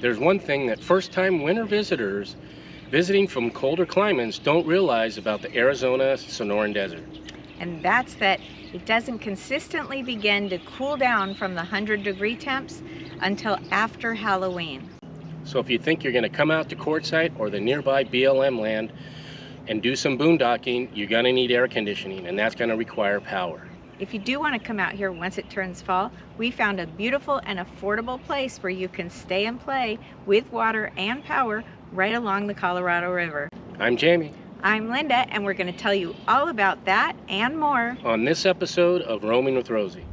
There's one thing that first-time winter visitors visiting from colder climates don't realize about the Arizona Sonoran Desert. And that's that it doesn't consistently begin to cool down from the 100-degree temps until after Halloween. So if you think you're going to come out to Quartzsite or the nearby BLM land and do some boondocking, you're going to need air conditioning, and that's going to require power. If you do want to come out here once it turns fall, we found a beautiful and affordable place where you can stay and play with water and power right along the Colorado River. I'm Jamie. I'm Linda, and we're going to tell you all about that and more on this episode of Roaming with Rosie.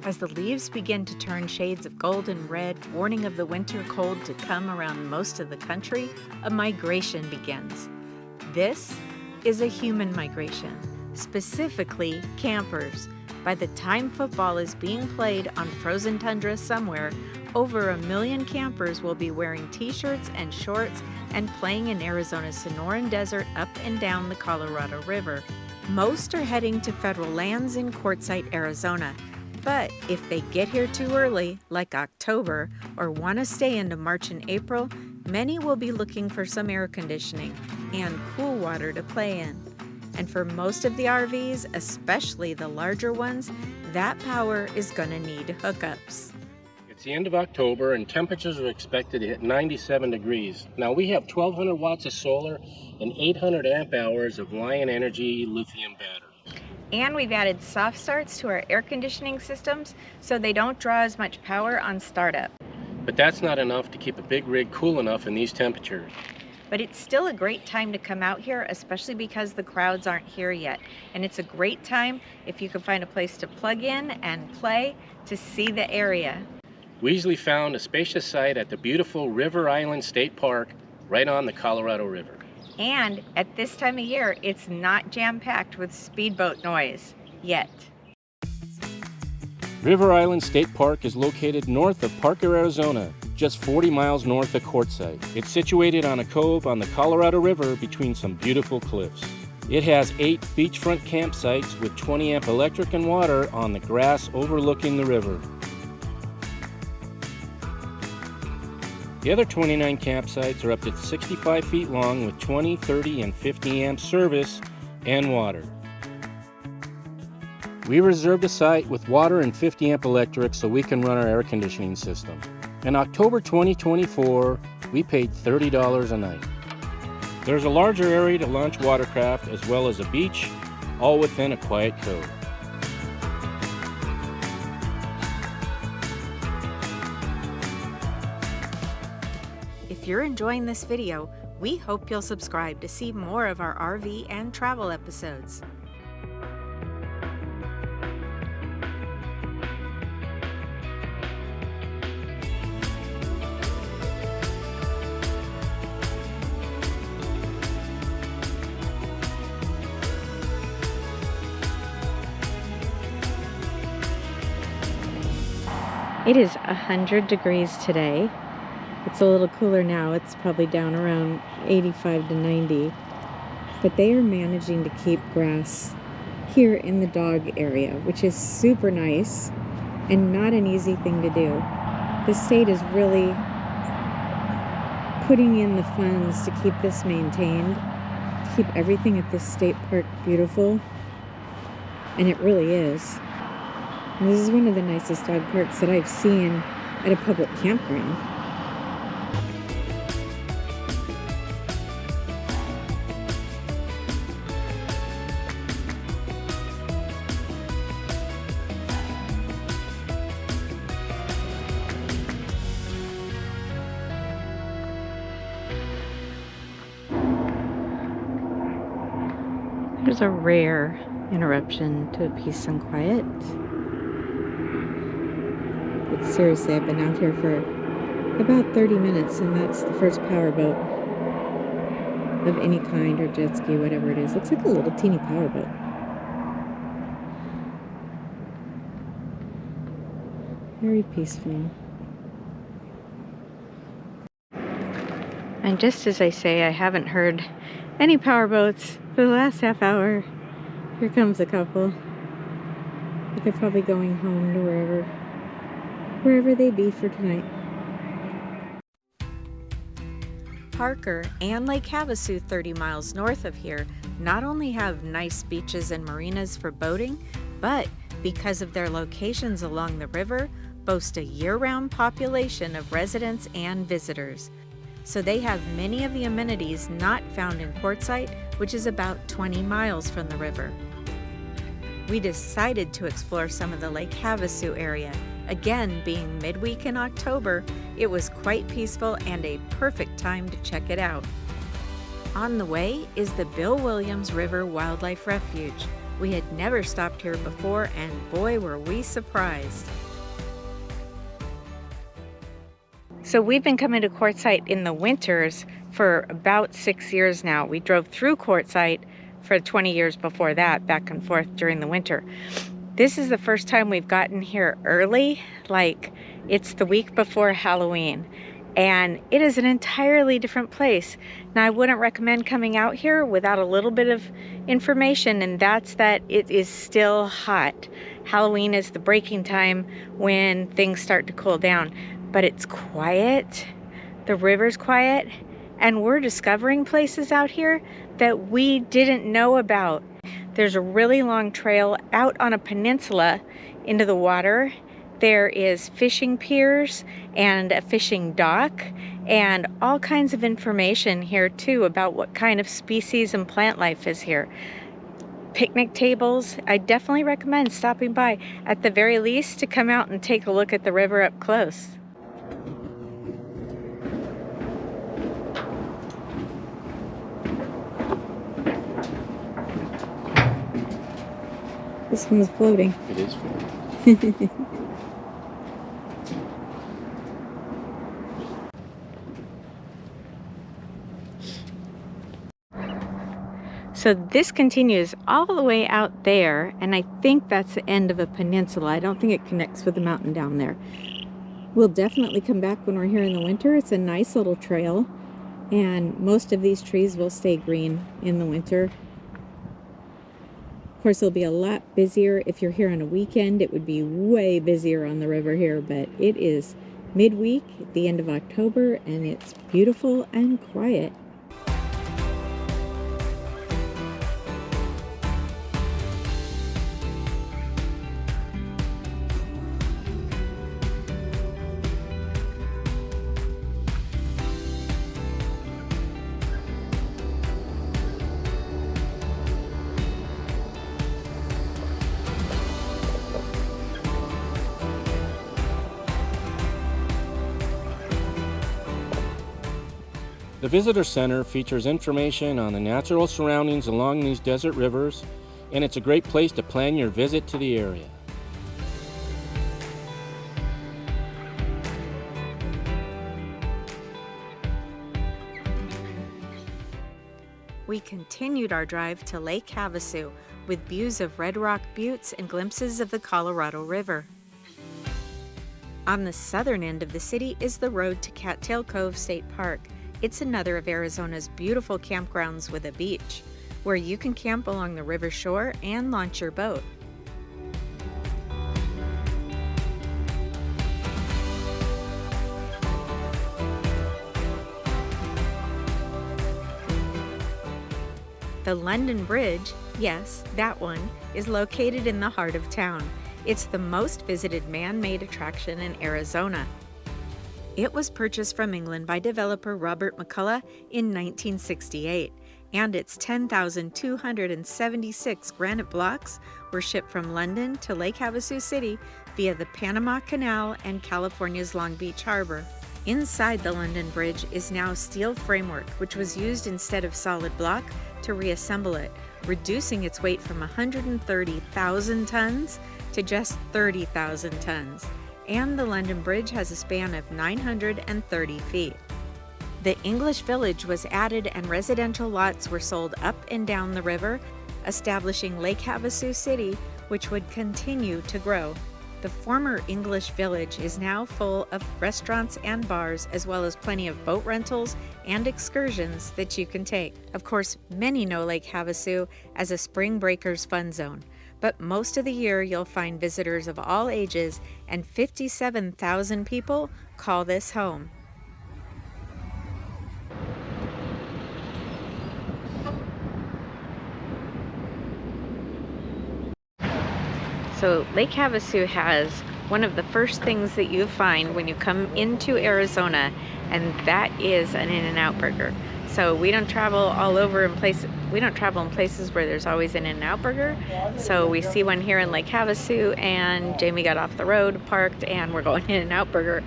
As the leaves begin to turn shades of gold and red, warning of the winter cold to come around most of the country, a migration begins. This is a human migration, specifically campers. By the time football is being played on frozen tundra somewhere, over 1 million campers will be wearing t-shirts and shorts and playing in Arizona's Sonoran Desert up and down the Colorado River. Most are heading to federal lands in Quartzsite, Arizona. But if they get here too early, like October, or want to stay into March and April, many will be looking for some air conditioning and cool water to play in. And for most of the RVs, especially the larger ones, that power is going to need hookups. It's the end of October and temperatures are expected to hit 97 degrees. Now we have 1,200 watts of solar and 800 amp hours of Lion Energy lithium batteries. And we've added soft starts to our air conditioning systems so they don't draw as much power on startup. But that's not enough to keep a big rig cool enough in these temperatures. But it's still a great time to come out here, especially because the crowds aren't here yet. And it's a great time if you can find a place to plug in and play to see the area. We easily found a spacious site at the beautiful River Island State Park right on the Colorado River. And at this time of year, it's not jam-packed with speedboat noise, yet. River Island State Park is located north of Parker, Arizona, just 40 miles north of Quartzsite. It's situated on a cove on the Colorado River between some beautiful cliffs. It has 8 beachfront campsites with 20 amp electric and water on the grass overlooking the river. The other 29 campsites are up to 65 feet long with 20, 30, and 50 amp service and water. We reserved a site with water and 50 amp electric so we can run our air conditioning system. In October 2024, we paid $30 a night. There's a larger area to launch watercraft as well as a beach, all within a quiet cove. If you're enjoying this video, we hope you'll subscribe to see more of our RV and travel episodes. It is 100 degrees today. It's a little cooler now. It's probably down around 85 to 90. But they are managing to keep grass here in the dog area, which is super nice and not an easy thing to do. The state is really putting in the funds to keep this maintained, to keep everything at this state park beautiful. And it really is. And this is one of the nicest dog parks that I've seen at a public campground. There's a rare interruption to peace and quiet. But seriously, I've been out here for about 30 minutes, and that's the first powerboat of any kind, or jet ski, whatever it is. Looks like a little teeny powerboat. Very peaceful. And just as I say, I haven't heard any powerboats for the last half hour. Here comes a couple. But they're probably going home to wherever they be for tonight. Parker and Lake Havasu, 30 miles north of here, not only have nice beaches and marinas for boating, but because of their locations along the river, boast a year-round population of residents and visitors. So they have many of the amenities not found in Quartzsite, which is about 20 miles from the river. We decided to explore some of the Lake Havasu area. Again, being midweek in October, it was quite peaceful and a perfect time to check it out. On the way is the Bill Williams River Wildlife Refuge. We had never stopped here before, and boy were we surprised. So we've been coming to Quartzsite in the winters for about 6 years now. We drove through Quartzsite for 20 years before that, back and forth during the winter. This is the first time we've gotten here early, like it's the week before Halloween, and it is an entirely different place. Now, I wouldn't recommend coming out here without a little bit of information, and that's that it is still hot. Halloween is the breaking time when things start to cool down, but it's quiet, the river's quiet, and we're discovering places out here that we didn't know about. There's a really long trail out on a peninsula into the water. There is fishing piers and a fishing dock and all kinds of information here too about what kind of species and plant life is here. Picnic tables. I definitely recommend stopping by, at the very least, to come out and take a look at the river up close. This one's floating. It is floating. So this continues all the way out there, and I think that's the end of a peninsula. I don't think it connects with the mountain down there. We'll definitely come back when we're here in the winter. It's a nice little trail, and most of these trees will stay green in the winter. Of course, it'll be a lot busier if you're here on a weekend. It would be way busier on the river here, but it is midweek at the end of October, and it's beautiful and quiet. The Visitor Center features information on the natural surroundings along these desert rivers, and it's a great place to plan your visit to the area. We continued our drive to Lake Havasu with views of Red Rock Buttes and glimpses of the Colorado River. On the southern end of the city is the road to Cattail Cove State Park. It's another of Arizona's beautiful campgrounds with a beach, where you can camp along the river shore and launch your boat. The London Bridge, yes, that one, is located in the heart of town. It's the most visited man-made attraction in Arizona. It was purchased from England by developer Robert McCullough in 1968, and its 10,276 granite blocks were shipped from London to Lake Havasu City via the Panama Canal and California's Long Beach Harbor. Inside the London Bridge is now steel framework, which was used instead of solid block to reassemble it, reducing its weight from 130,000 tons to just 30,000 tons. And the London Bridge has a span of 930 feet. The English Village was added and residential lots were sold up and down the river, establishing Lake Havasu City, which would continue to grow. The former English Village is now full of restaurants and bars, as well as plenty of boat rentals and excursions that you can take. Of course, many know Lake Havasu as a spring breakers fun zone, but most of the year you'll find visitors of all ages, and 57,000 people call this home. So Lake Havasu has one of the first things that you find when you come into Arizona, and that is an In-N-Out burger. So we don't travel all over in places. We don't travel in places where there's always an In-N-Out burger. So we see one here in Lake Havasu, and Jamie got off the road, parked, and we're going In-N-Out burger.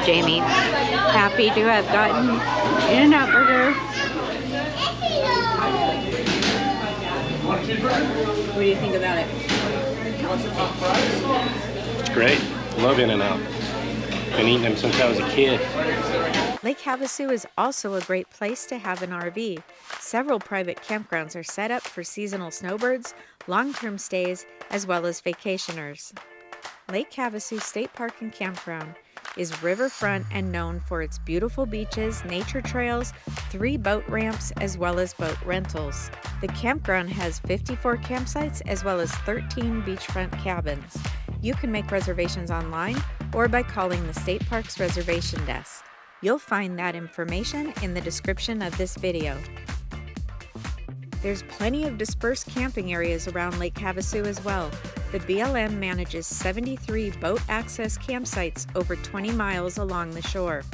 Jamie, happy to have gotten In-N-Out burger. What do you think about it? It's great. Love In-N-Out. Been eating them since I was a kid. Lake Havasu is also a great place to have an RV. Several private campgrounds are set up for seasonal snowbirds, long-term stays, as well as vacationers. Lake Havasu State Park and Campground is riverfront and known for its beautiful beaches, nature trails, 3 boat ramps, as well as boat rentals. The campground has 54 campsites as well as 13 beachfront cabins. You can make reservations online or by calling the State Parks Reservation Desk. You'll find that information in the description of this video. There's plenty of dispersed camping areas around Lake Havasu as well. The BLM manages 73 boat access campsites over 20 miles along the shore.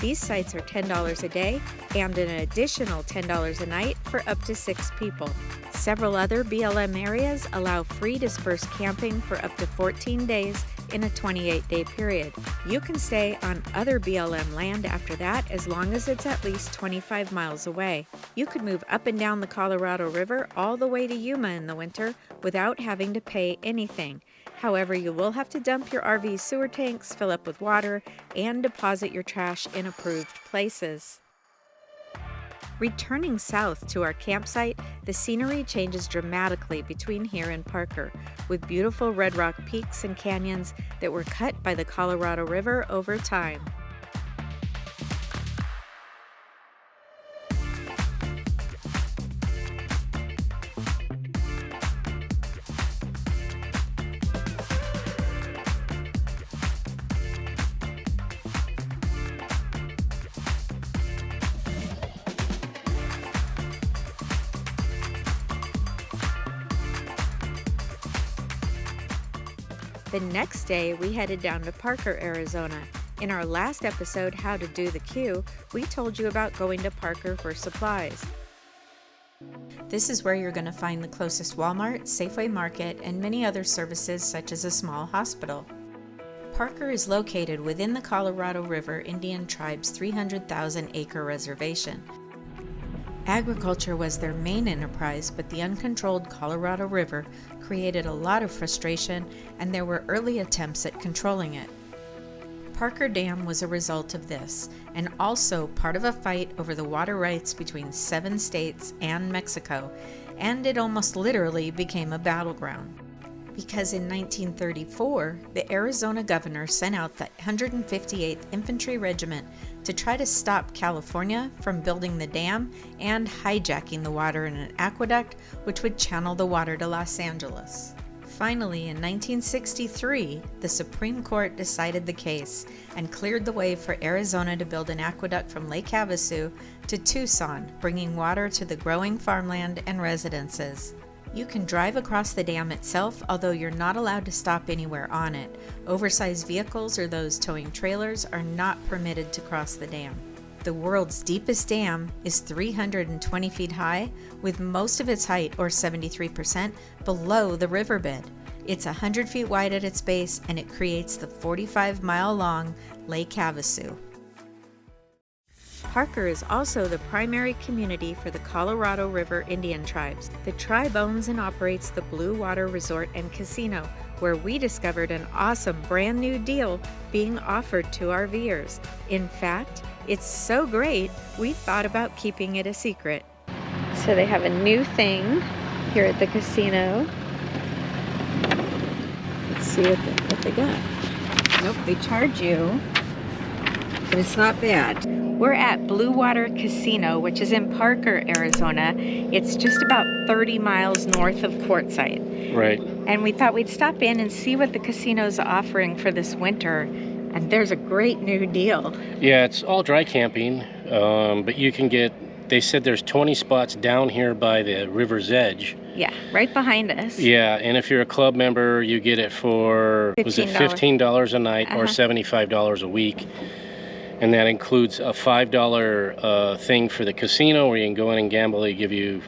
These sites are $10 a day and an additional $10 a night for up to 6 people. Several other BLM areas allow free dispersed camping for up to 14 days in a 28-day period. You can stay on other BLM land after that as long as it's at least 25 miles away. You could move up and down the Colorado River all the way to Yuma in the winter without having to pay anything. However, you will have to dump your RV sewer tanks, fill up with water, and deposit your trash in approved places. Returning south to our campsite, the scenery changes dramatically between here and Parker, with beautiful red rock peaks and canyons that were cut by the Colorado River over time. The next day, we headed down to Parker, Arizona. In our last episode, How to Do the Queue, we told you about going to Parker for supplies. This is where you're going to find the closest Walmart, Safeway Market, and many other services such as a small hospital. Parker is located within the Colorado River Indian Tribe's 300,000-acre reservation. Agriculture was their main enterprise, but the uncontrolled Colorado River created a lot of frustration, and there were early attempts at controlling it. Parker Dam was a result of this, and also part of a fight over the water rights between 7 states and Mexico, and it almost literally became a battleground. Because in 1934, the Arizona governor sent out the 158th Infantry Regiment to try to stop California from building the dam and hijacking the water in an aqueduct which would channel the water to Los Angeles. Finally, in 1963, the Supreme Court decided the case and cleared the way for Arizona to build an aqueduct from Lake Havasu to Tucson, bringing water to the growing farmland and residences. You can drive across the dam itself, although you're not allowed to stop anywhere on it. Oversized vehicles or those towing trailers are not permitted to cross the dam. The world's deepest dam is 320 feet high, with most of its height, or 73%, below the riverbed. It's 100 feet wide at its base, and it creates the 45-mile-long Lake Havasu. Parker is also the primary community for the Colorado River Indian tribes. The tribe owns and operates the Blue Water Resort and Casino, where we discovered an awesome brand new deal being offered to RVers. In fact, it's so great, we thought about keeping it a secret. So they have a new thing here at the casino. Let's see what they got. Nope, they charge you, but it's not bad. We're at Blue Water Casino, which is in Parker, Arizona. It's just about 30 miles north of Quartzsite. Right. And we thought we'd stop in and see what the casino's offering for this winter. And there's a great new deal. Yeah, it's all dry camping, but you can get, they said there's 20 spots down here by the river's edge. Yeah, right behind us. Yeah, and if you're a club member, you get it for, was it $15 a night or $75 a week? And that includes a $5 thing for the casino where you can go in and gamble. They give you,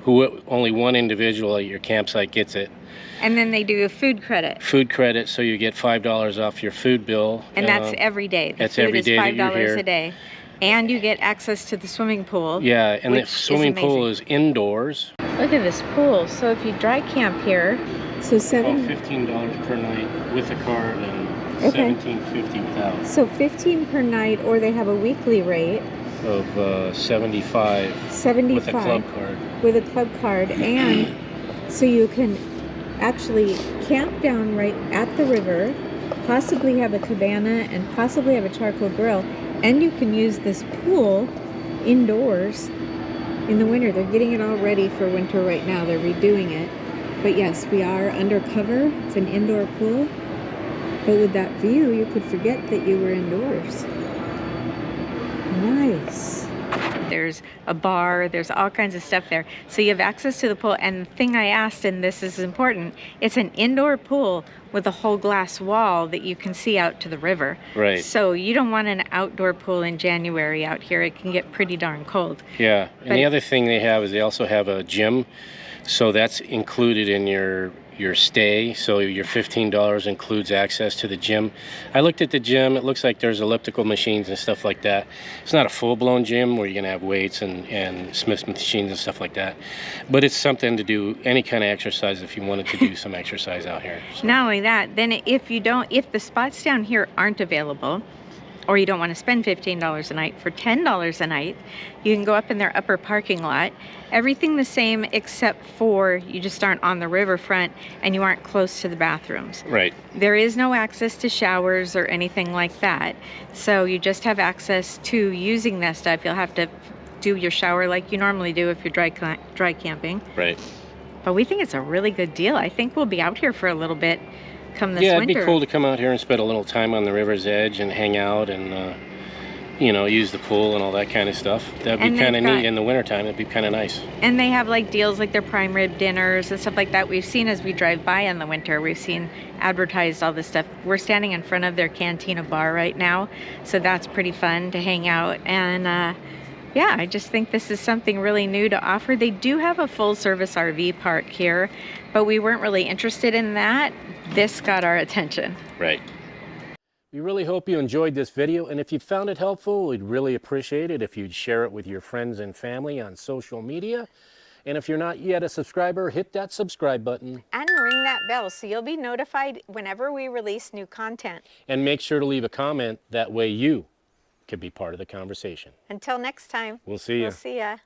only one individual at your campsite gets it. And then they do a food credit. Food credit, so you get $5 off your food bill. And that's every day. That's every day that you're here. $5 a day. And you get access to the swimming pool. Yeah, and the swimming pool is indoors. Look at this pool. So if you dry camp here, so $15 per night with a card and $17.50 without. So $15 per night, or they have a weekly rate of $75 with a club card. With a club card, and so you can actually camp down right at the river, possibly have a cabana, and possibly have a charcoal grill, and you can use this pool indoors in the winter. They're getting it all ready for winter right now. They're redoing it. But yes, we are undercover. It's an indoor pool. But with that view, you could forget that you were indoors. Nice. There's a bar, there's all kinds of stuff there. So you have access to the pool. And the thing I asked, and this is important, it's an indoor pool with a whole glass wall that you can see out to the river. Right. So you don't want an outdoor pool in January out here. It can get pretty darn cold. Yeah. And the other thing they have is they also have a gym. So that's included in your stay. So your $15 includes access to the gym. I looked at the gym. It looks like there's elliptical machines and stuff like that. It's not a full-blown gym where you're gonna have weights and Smith machines and stuff like that, but it's something to do any kind of exercise if you wanted to do some exercise out here. So. Not only that, then if the spots down here aren't available, or you don't want to spend $15 a night, for $10 a night, you can go up in their upper parking lot. Everything the same except for you just aren't on the riverfront and you aren't close to the bathrooms. Right. There is no access to showers or anything like that. So you just have access to using that stuff. You'll have to do your shower like you normally do if you're dry camping. Right. But we think it's a really good deal. I think we'll be out here for a little bit come this winter. winter. It'd be cool to come out here and spend a little time on the river's edge and hang out and use the pool and all that kind of stuff. That'd be kind of neat in the wintertime. It'd be kind of nice. And they have like deals like their prime rib dinners and stuff like that. We've seen as we drive by in the winter, we've seen advertised all this stuff. We're standing in front of their cantina bar right now, so that's pretty fun to hang out. And yeah, I just think this is something really new to offer. They do have a full service RV park here, but we weren't really interested in that. This got our attention. Right. We really hope you enjoyed this video, and if you found it helpful, we'd really appreciate it if you'd share it with your friends and family on social media. And if you're not yet a subscriber, hit that subscribe button. And ring that bell so you'll be notified whenever we release new content. And make sure to leave a comment, that way you can be part of the conversation. Until next time. We'll see ya. We'll see ya.